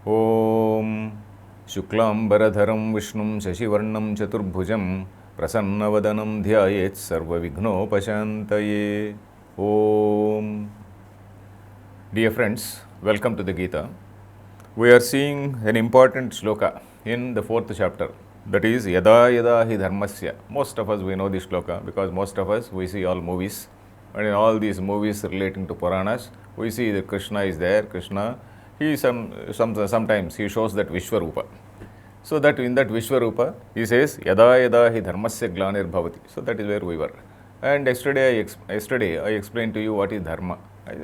ॐ शुक्लाम्बरधरं विष्णुं शशिवर्णं चतुर्भुजं प्रसन्नवदनं ध्यायेत् सर्वविघ्नोपशान्तये. Om. Dear friends, welcome to the Geeta. We are seeing an important shloka in the 4th chapter, that is Yada Yada Hi Dharmasya. Most of us we know this shloka because most of us we see all movies, and in all these movies relating to Puranas we see that Krishna is there. Krishna, he sometimes he shows that Vishwarupa. So that in that Vishwarupa he says Yada Yada Hi Dharmasya Glanir Bhavati. So that is where we were. And yesterday I explained to you what is dharma.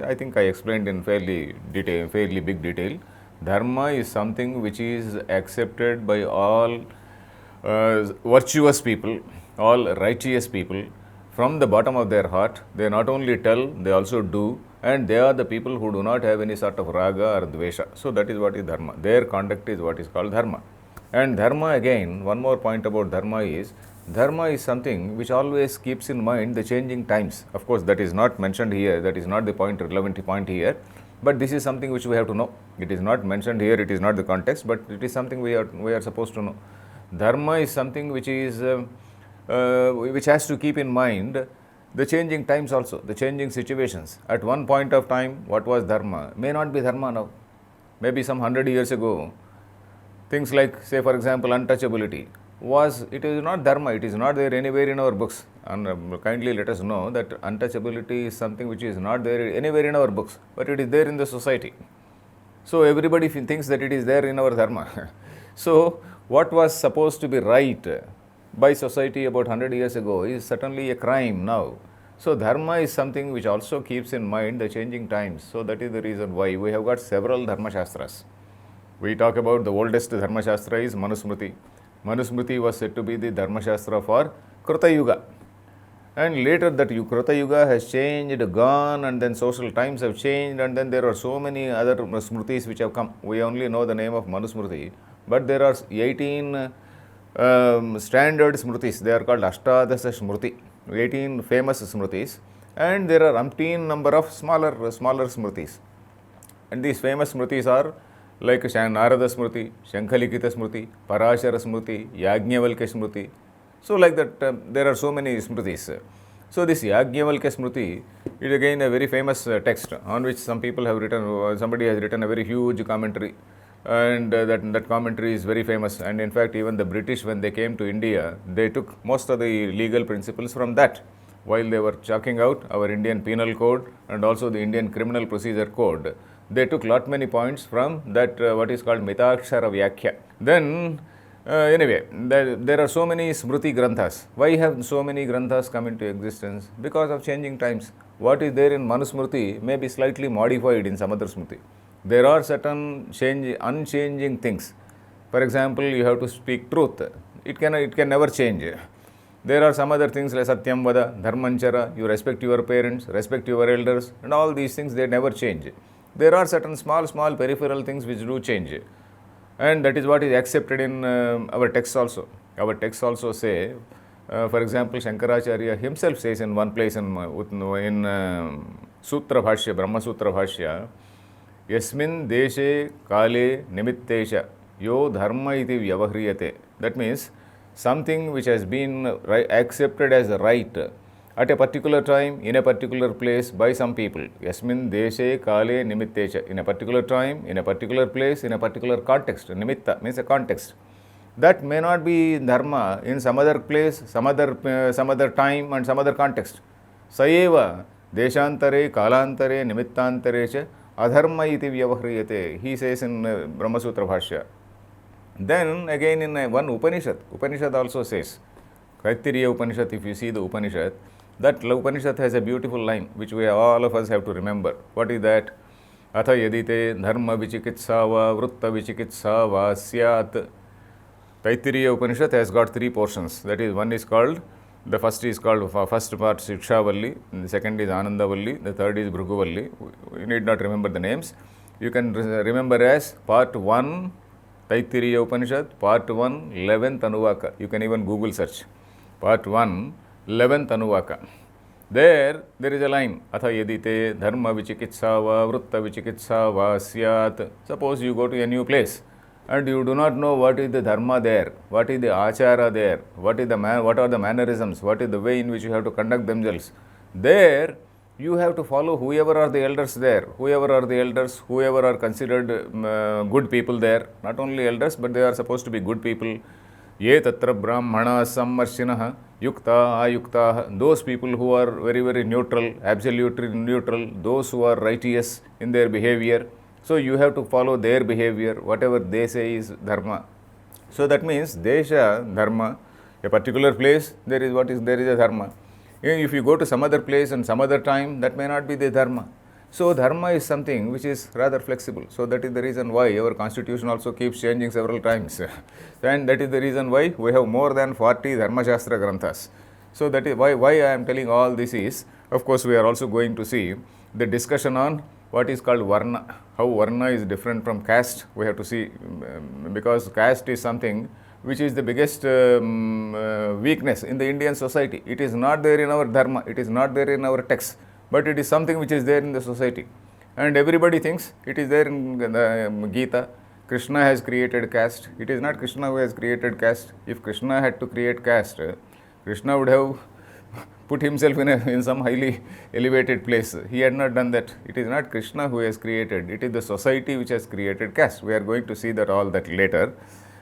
I think I explained in fairly big detail. Dharma is something which is accepted by all virtuous people, all righteous people. From the bottom of their heart, they not only tell, they also do, and they are the people who do not have any sort of raga or dvesha. So that is what is dharma. Their conduct is what is called dharma. And dharma, again, one more point about dharma is something which always keeps in mind the changing times. Of course, that is not mentioned here, that is not the relevant point here, but this is something which we have to know. It is not mentioned here, it is not the context, but it is something we are supposed to know. Dharma is something which has to keep in mind the changing times also, the changing situations. At one point of time, what was dharma may not be dharma now. Maybe some 100 years ago, things like, say for example, untouchability it is not dharma, it is not there anywhere in our books. And kindly let us know that untouchability is something which is not there anywhere in our books, but it is there in the society. So everybody thinks that it is there in our dharma. So what was supposed to be right by society about 100 years ago is certainly a crime now. So dharma is something which also keeps in mind the changing times. So that is the reason why we have got several dharma shastras. We talk about the oldest dharma shastra is Manusmriti. Manusmriti was said to be the dharma shastra for Kruta Yuga. And later that Kruta Yuga has changed, gone, and then social times have changed, and then there are so many other smritis which have come. We only know the name of Manusmriti, but there are 18 standard smritis. They are called Ashtadasa Smriti, 18 famous smritis, and there are umpteen number of smaller smritis. And these famous smritis are like Narada Smriti, Shankhalikita Smriti, Parashara Smriti, Yajnavalkya Smriti. So like that, there are so many smritis. So this Yajnavalkya Smriti is again a very famous text on which somebody has written a very huge commentary, and that commentary is very famous. And in fact, even the British, when they came to India, they took most of the legal principles from that. While they were chalking out our Indian Penal Code and also the Indian Criminal Procedure Code, they took many points from that what is called Mitakshara Vyakhya. Then anyway, there are so many Smriti Granthas. Why have so many Granthas come into existence? Because of changing times. What is there in Manusmriti may be slightly modified in some other Smriti. There are certain unchanging things. For example, you have to speak truth. It can never change. There are some other things like Satyam Vada, Dharmanchara, you respect your parents, respect your elders, and all these things, they never change. There are certain small peripheral things which do change. And that is what is accepted in our texts also. Our texts also say, for example, Shankaracharya himself says in one place in Sutra Bhashya, Brahma Sutra Bhashya, Yasmin Deshe Kale Nimittesha Yo Dharma iti Vyavahriyate. That means something which has been accepted as right at a particular time, in a particular place by some people. Yasmin Deshe Kale Nimittesha. In a particular time, in a particular place, in a particular context. Nimitta means a context. That may not be dharma in some other place, some other time, and some other context. Saeva Deshantare, Kalantare, Nimittantare cha Adharma iti Vyavahriyate. He says in Brahma Sutra Bhashya. Then again in one Upanishad also says, Taittiriya Upanishad, if you see the Upanishad, that Upanishad has a beautiful line which all of us have to remember. What is that? Atha yadite dharma vichikitsava vrutta vichikitsava syat. Taittiriya Upanishad has got 3 portions. That is, the first part Shikshavalli, the second is Anandavalli, the third is Bhruguvalli. You need not remember the names. You can remember as part 1 Taittiriya Upanishad, part 1 11th Anuvaka. You can even Google search. Part 1 11th Anuvaka. There is a line. Atha yadite dharma vichikitsa va vrutta vichikitsa va syat. Suppose you go to a new place and you do not know what is the dharma there, what is the achara there, what are the mannerisms, what is the way in which you have to conduct themselves. There, you have to follow whoever are the elders there, whoever are considered good people there, not only elders, but they are supposed to be good people. Ye tatra brahmana sammarshinaha yukta ayukta, those people who are very, very neutral, absolutely neutral, those who are righteous in their behavior. So you have to follow their behavior, whatever they say is dharma. So that means desha, dharma, a particular place, there is a dharma. If you go to some other place and some other time, that may not be the dharma. So dharma is something which is rather flexible. So that is the reason why our constitution also keeps changing several times. And that is the reason why we have more than 40 dharma shastra granthas. So that is why I am telling all this is, of course we are also going to see the discussion on what is called varna, how varna is different from caste. We have to see, because caste is something which is the biggest weakness in the Indian society. It is not there in our dharma, it is not there in our text, but it is something which is there in the society. And everybody thinks it is there in the Geeta. Krishna has created caste. It is not Krishna who has created caste. If Krishna had to create caste, Krishna would have put himself in some highly elevated place. He had not done that. It is not Krishna who has created. It is the society which has created caste. We are going to see that all that later.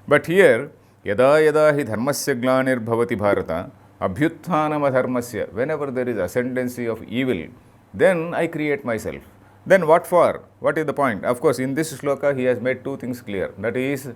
But here, yada yada hi dharmasya glanir bhavati bharata abhyutthanam adharmasya. Whenever there is ascendancy of evil, then I create myself. Then what for? What is the point? Of course, in this shloka, he has made two things clear. That is,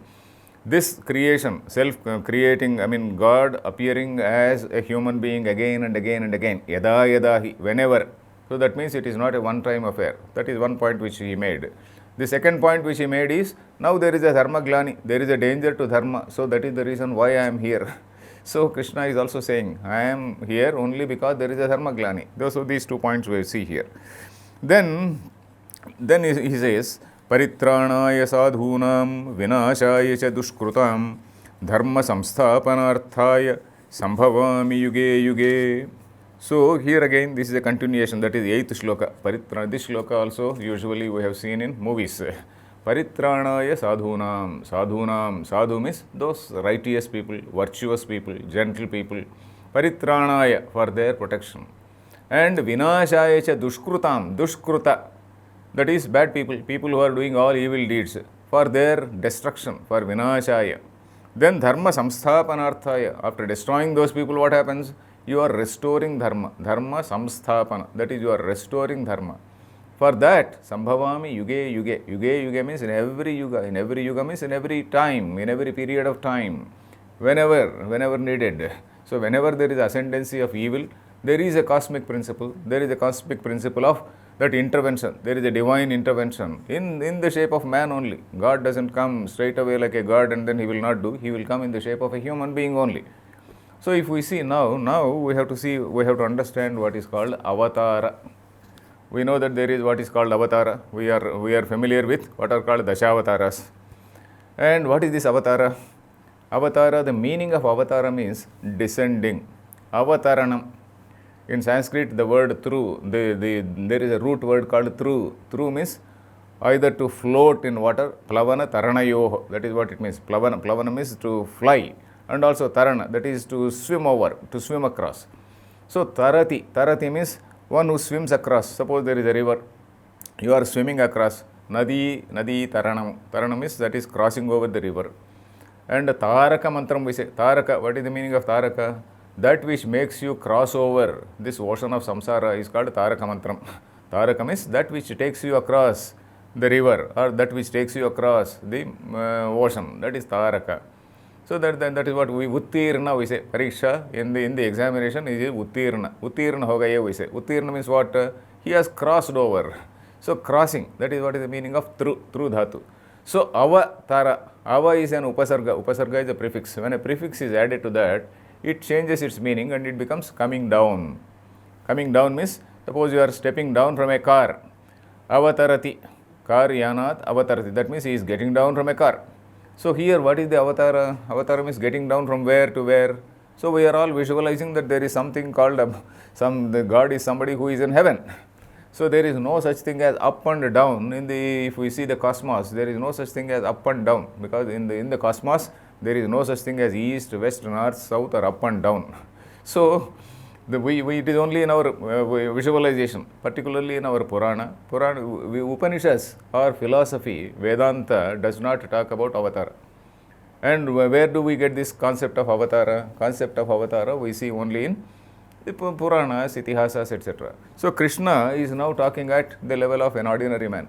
this creation, self-creating, God appearing as a human being again and again and again, yada yada hi, whenever. So that means it is not a one-time affair. That is one point which he made. The second point which he made is, now there is a dharma glani, there is a danger to dharma, so that is the reason why I am here. So Krishna is also saying, I am here only because there is a dharma glani. So these 2 points we see here. Then he says, Paritranaya sadhunam vinashaya cha dushkrutam dharma samsthapanarthaya sambhavami yuge yuge. So here again, this is a continuation, that is 8th shloka. This shloka also usually we have seen in movies. Paritranaya sadhunam. Sadhu means those righteous people, virtuous people, gentle people. Paritranaya, for their protection. And vinashaya cha dushkrutam. Dushkruta, that is bad people, people who are doing all evil deeds, for their destruction, for vinashaya. Then dharma samsthapanarthaya. After destroying those people, what happens? You are restoring dharma. Dharma samsthapana. That is, you are restoring dharma. For that, sambhavami yuge yuge. Yuge yuge means in every yuga. In every yuga means in every time, in every period of time, whenever needed. So whenever there is ascendancy of evil, there is a cosmic principle. There is a cosmic principle of that intervention. There is a divine intervention in the shape of man only. God doesn't come straight away like a god and then he will not do. He will come in the shape of a human being only. So if we see now we have to understand what is called avatara. We know that there is what is called avatara. We are familiar with what are called dashavataras. And what is this avatara? Avatara, the meaning of avatara means descending. Avataranam. In Sanskrit, the word through, there is a root word called through. Through means either to float in water, plavana taranayoho, that is what it means. Plavana means to fly, and also tarana, that is to swim over, to swim across. So tarati means one who swims across. Suppose there is a river, you are swimming across. Nadi taranam is, that is crossing over the river. And taraka mantram we say. Taraka, what is the meaning of taraka? That which makes you cross over this ocean of samsara is called taraka mantram. Taraka means that which takes you across the river, or that which takes you across the ocean. That is taraka. So that is what we uttirna we say. Pariksha in the examination is uttirna. Uttirna ho gaye we say. Uttirna means what? He has crossed over. So crossing, that is what is the meaning of through dhatu. So avatara. Ava is an upasarga. Upasarga is a prefix. When a prefix is added to that, it changes its meaning and it becomes coming down. Coming down means, suppose you are stepping down from a car. Avatarati. Kar yanat avatarati. That means he is getting down from a car. So here, what is the avatara? Avatara means getting down from where to where? So we are all visualizing that there is something called the God is somebody who is in heaven. So there is no such thing as up and down if we see the cosmos, there is no such thing as up and down, because in the cosmos there is no such thing as east, west, north, south, or up and down. So it is only in our visualization, particularly in our Purana, Upanishads or philosophy, Vedanta does not talk about avatar. And where do we get this concept of avatara? Concept of avatara we see only in the Puranas, Itihasas, etc. So Krishna is now talking at the level of an ordinary man.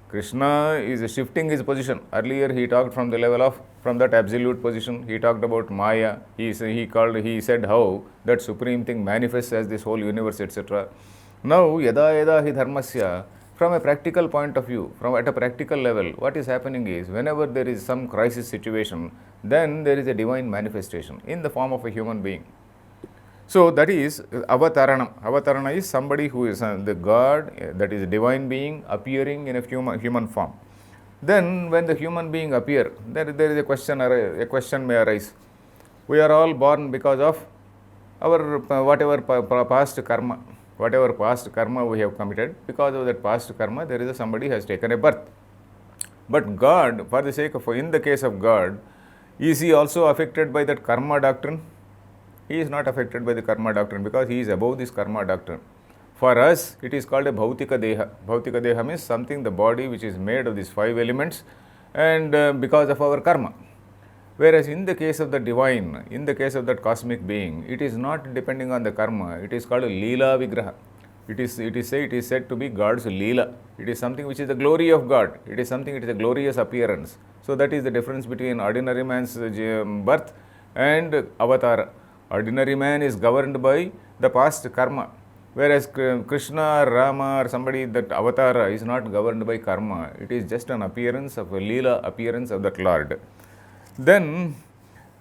Krishna is shifting his position. Earlier he talked from the level of, from that absolute position, he talked about Maya, he said how that supreme thing manifests as this whole universe, etc. Now, yada yada hi dharmasya, from a practical point of view, at a practical level, what is happening is, whenever there is some crisis situation, then there is a divine manifestation in the form of a human being. So that is avataranam. Avatarana is somebody who is the God, that is a divine being appearing in a human form. Then when the human being appear, there is a question may arise. We are all born because of our whatever past karma. Whatever past karma we have committed, because of that past karma, there is somebody has taken a birth. But God, for the sake of, in the case of God, is he also affected by that karma doctrine? He is not affected by the karma doctrine, because he is above this karma doctrine. For us, it is called a bhautika deha. Bhautika deha means something, the body which is made of these 5 elements, and because of our karma. Whereas in the case of the divine, in the case of that cosmic being, it is not depending on the karma. It is called a Leela Vigraha. It is said to be God's Leela. It is something which is the glory of God. It is a glorious appearance. So that is the difference between ordinary man's birth and avatar. Ordinary man is governed by the past karma, whereas Krishna, Rama, or somebody, that avatar is not governed by karma. It is just an appearance of a Leela, appearance of that Lord. Then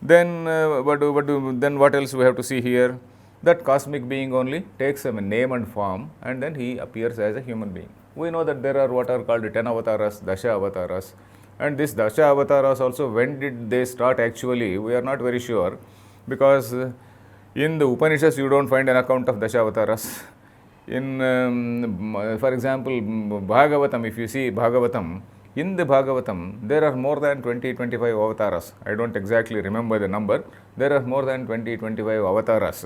what else we have to see here? That cosmic being only takes a name and form, and then he appears as a human being. We know that there are what are called 10 avatars, Dasha avatars, and this Dasha avatars also, when did they start actually? We are not very sure, because in the Upanishads you don't find an account of Dasha avatars. In, for example, Bhagavatam, if you see Bhagavatam, in the Bhagavatam, there are more than 20-25 avatars. I don't exactly remember the number. There are more than 20-25 avatars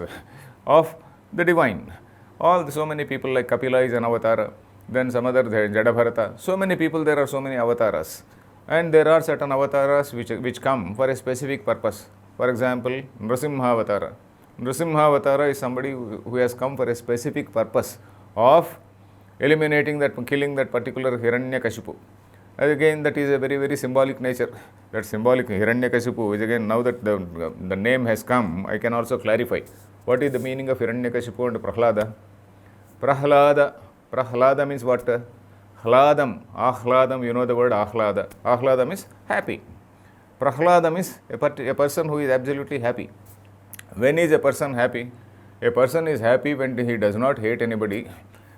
of the divine. So many people like Kapila is an avatar, then some other Jadabharata. So many people, there are so many avatars. And there are certain avatars which come for a specific purpose. For example, Nrasimha avatara. Nrasimha avatara is somebody who has come for a specific purpose of killing that particular Hiranyakashipu. Again, that is a very, very symbolic nature. That symbolic Hiranyakashipu, which again, now that the name has come, I can also clarify. What is the meaning of Hiranyakashipu and Prahlada? Prahlada means what? Hladam, ahladam, you know the word ahlada. Ahlada means happy. Prahlada means a person who is absolutely happy. When is a person happy? A person is happy when he does not hate anybody,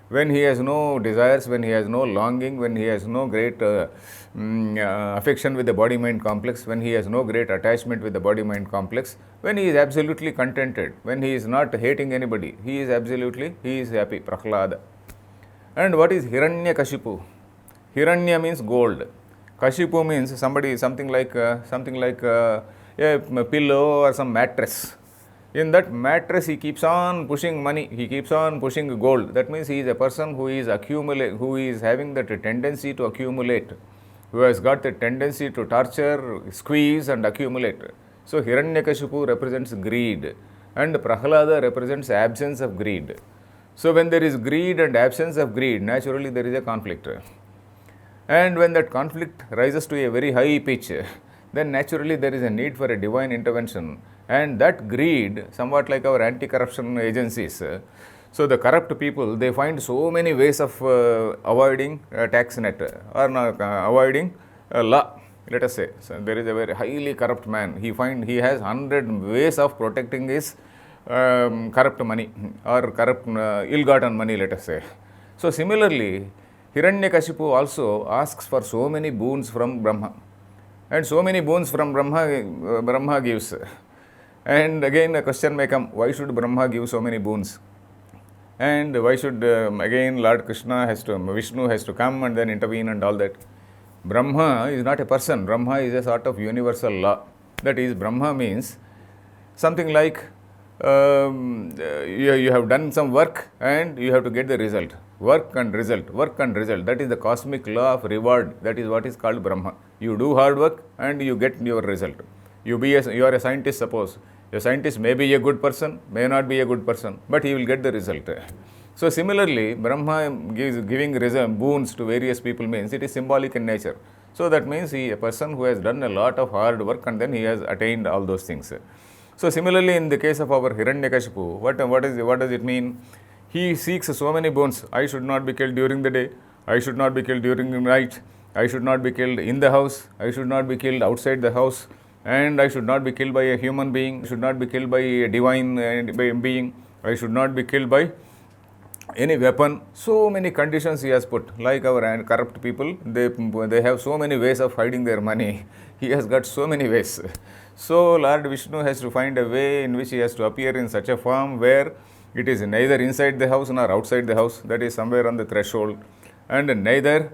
when he has no desires, when he has no longing, when he has no great affection with the body-mind complex, when he has no great attachment with the body-mind complex, when he is absolutely contented, when he is not hating anybody, he is happy, Prahlada. And what is Hiranyakashipu? Hiranya means gold. Kashipu means something like a pillow or some mattress. In that mattress, he keeps on pushing money, he keeps on pushing gold. That means he is a person who is having that tendency to accumulate, who has got the tendency to torture, squeeze and accumulate. So Hiranyakashipu represents greed, and Prahlada represents absence of greed. So when there is greed and absence of greed, naturally there is a conflict. And when that conflict rises to a very high pitch, then naturally there is a need for a divine intervention. And that greed, somewhat like our anti-corruption agencies, so the corrupt people, they find so many ways of avoiding tax net or avoiding law, let us say. So there is a very highly corrupt man. He has 100 ways of protecting his corrupt money or corrupt ill-gotten money, let us say. So similarly, Hiranyakashipu also asks for so many boons from Brahma. And so many boons from Brahma gives. And again a question may come, why should Brahma give so many boons? And why should again Lord Krishna Vishnu has to come and then intervene and all that? Brahma is not a person. Brahma is a sort of universal law. That is, Brahma means something like you have done some work and you have to get the result. Work and result, work and result. That is the cosmic law of reward. That is what is called Brahma. You do hard work and you get your result. You are a scientist, suppose. A scientist may be a good person, may not be a good person, but he will get the result. So similarly, Brahma giving boons to various people means it is symbolic in nature. So that means a person who has done a lot of hard work and then he has attained all those things. So similarly, in the case of our Hiranyakashipu, what does it mean? He seeks so many boons. I should not be killed during the day. I should not be killed during the night. I should not be killed in the house. I should not be killed outside the house. And I should not be killed by a human being. I should not be killed by a divine being. I should not be killed by any weapon. So many conditions he has put. Like our corrupt people, they have so many ways of hiding their money. He has got so many ways. So Lord Vishnu has to find a way in which he has to appear in such a form where it is neither inside the house nor outside the house, that is somewhere on the threshold, and neither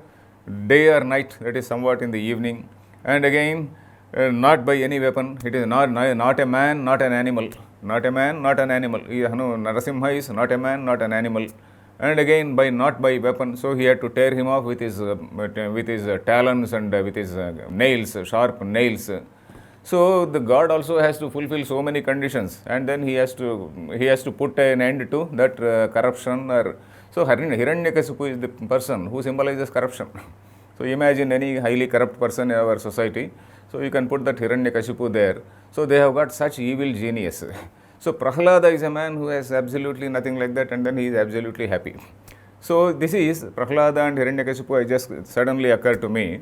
day or night, that is somewhat in the evening, and again not by any weapon. It is not a man, not an animal. Not a man, not an animal. Narasimha is not a man, not an animal. And again not by weapon. So he had to tear him off with his talons and with his nails, sharp nails. So the God also has to fulfill so many conditions, and then he has to put an end to that corruption. So Hiranyakasipu is the person who symbolizes corruption. So imagine any highly corrupt person in our society. So you can put that Hiranyakasipu there. So they have got such evil genius. So Prahlada is a man who has absolutely nothing like that, and then he is absolutely happy. So this is Prahlada and Hiranyakasipu. I just suddenly occurred to me.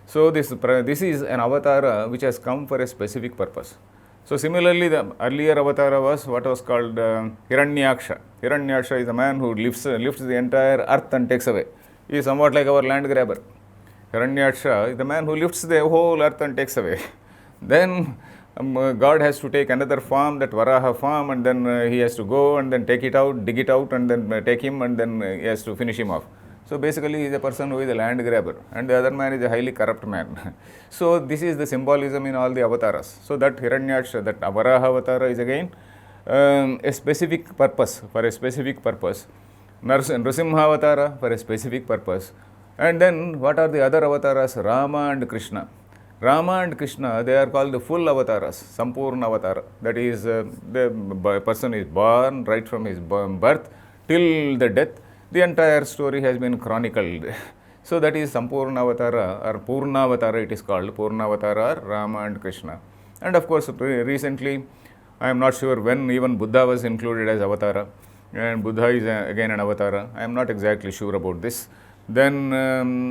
So this is an avatara which has come for a specific purpose. So similarly, the earlier avatara was what was called Hiranyaksha. Hiranyaksha is a man who lifts the entire earth and takes away. He is somewhat like our land grabber. Hiranyaksha is the man who lifts the whole earth and takes away. Then God has to take another form, that Varaha form, and then he has to go and then take it out, dig it out, and then take him, and then he has to finish him off. So basically, he is a person who is a land grabber, and the other man is a highly corrupt man. So this is the symbolism in all the avatars. So that Hiranyaksha, that Varaha avatara is again a specific purpose, for a specific purpose. Nrsimha avatara for a specific purpose. And then what are the other avatars? Rama and Krishna. Rama and Krishna, they are called the full avatars, Sampurna avatara. That is, the person is born right from his birth till the death. The entire story has been chronicled. So that is Sampurna avatara, or Purna avatara it is called. Purna avatara, Rama and Krishna. And of course, recently, I am not sure when even Buddha was included as avatara. And Buddha is again an avatara. I am not exactly sure about this. Then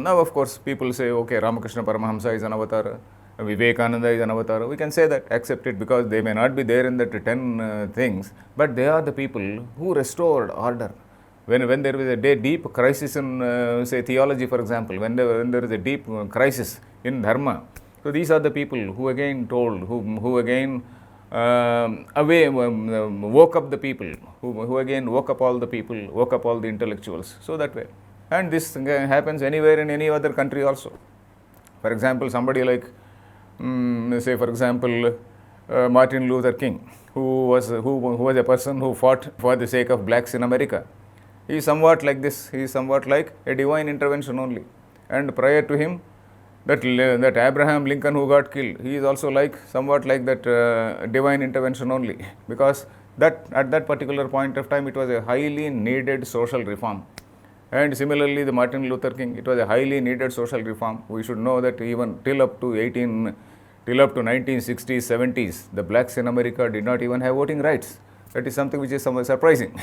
now of course people say, okay, Ramakrishna Paramahamsa is an avatar, Vivekananda is an avatar. We can say that, accept it, because they may not be there in the 10 things, but they are the people who restored order. When there is a deep crisis in, say, theology, for example, when there is a deep crisis in dharma, so these are the people who again who again woke up the people, who again woke up all the people, woke up all the intellectuals. So that way. And this happens anywhere in any other country also. For example, somebody like, say for example, Martin Luther King, who was a person who fought for the sake of blacks in America. He is somewhat like this. He is somewhat like a divine intervention only. And prior to him, that Abraham Lincoln who got killed, he is also somewhat like that divine intervention only. Because that at that particular point of time, it was a highly needed social reform. And similarly, the Martin Luther King, it was a highly needed social reform. We should know that even till up to 1960s, 70s, the blacks in America did not even have voting rights. That is something which is somewhat surprising.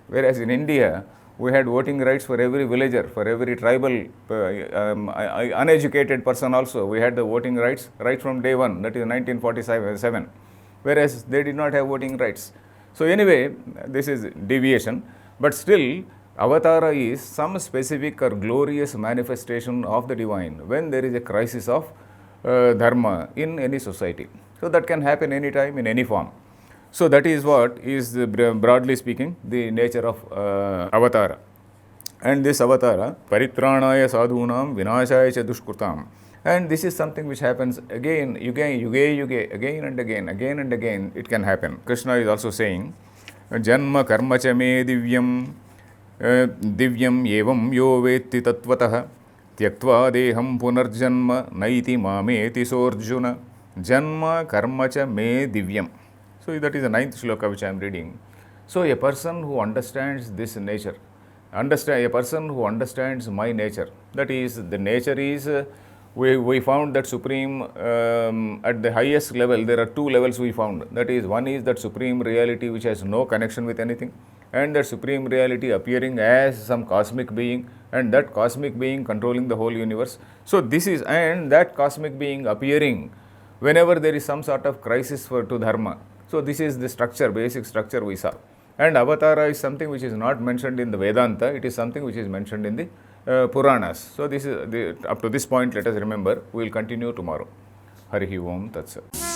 Whereas in India, we had voting rights for every villager, for every tribal, uneducated person also. We had the voting rights right from day one, that is 1947. Whereas they did not have voting rights. So anyway, this is deviation. But still, avatara is some specific or glorious manifestation of the divine when there is a crisis of dharma in any society. So that can happen anytime in any form. So that is what is, broadly speaking, the nature of avatara. And this avatara, paritranaya sadhunam vinashaya cha dushkrutam. And this is something which happens again, yuge, again and again, it can happen. Krishna is also saying, Janma karma cha me divyam, divyam evam yo vetti tatvatah, tyaktva deham punarjanma naiti mameti sorjuna. Janma karma cha me divyam. So that is the 9th shloka which I am reading. So a person who understands this nature, a person who understands my nature, that is, the nature is, we found that supreme, at the highest level, there are 2 levels we found. That is, one is that supreme reality which has no connection with anything, and that supreme reality appearing as some cosmic being, and that cosmic being controlling the whole universe. So this is, and that cosmic being appearing whenever there is some sort of crisis to dharma. So this is the structure, basic structure we saw. And avatara is something which is not mentioned in the Vedanta, it is something which is mentioned in the Puranas. So this is up to this point, let us remember. We will continue tomorrow. Harihi Om Tat Sat.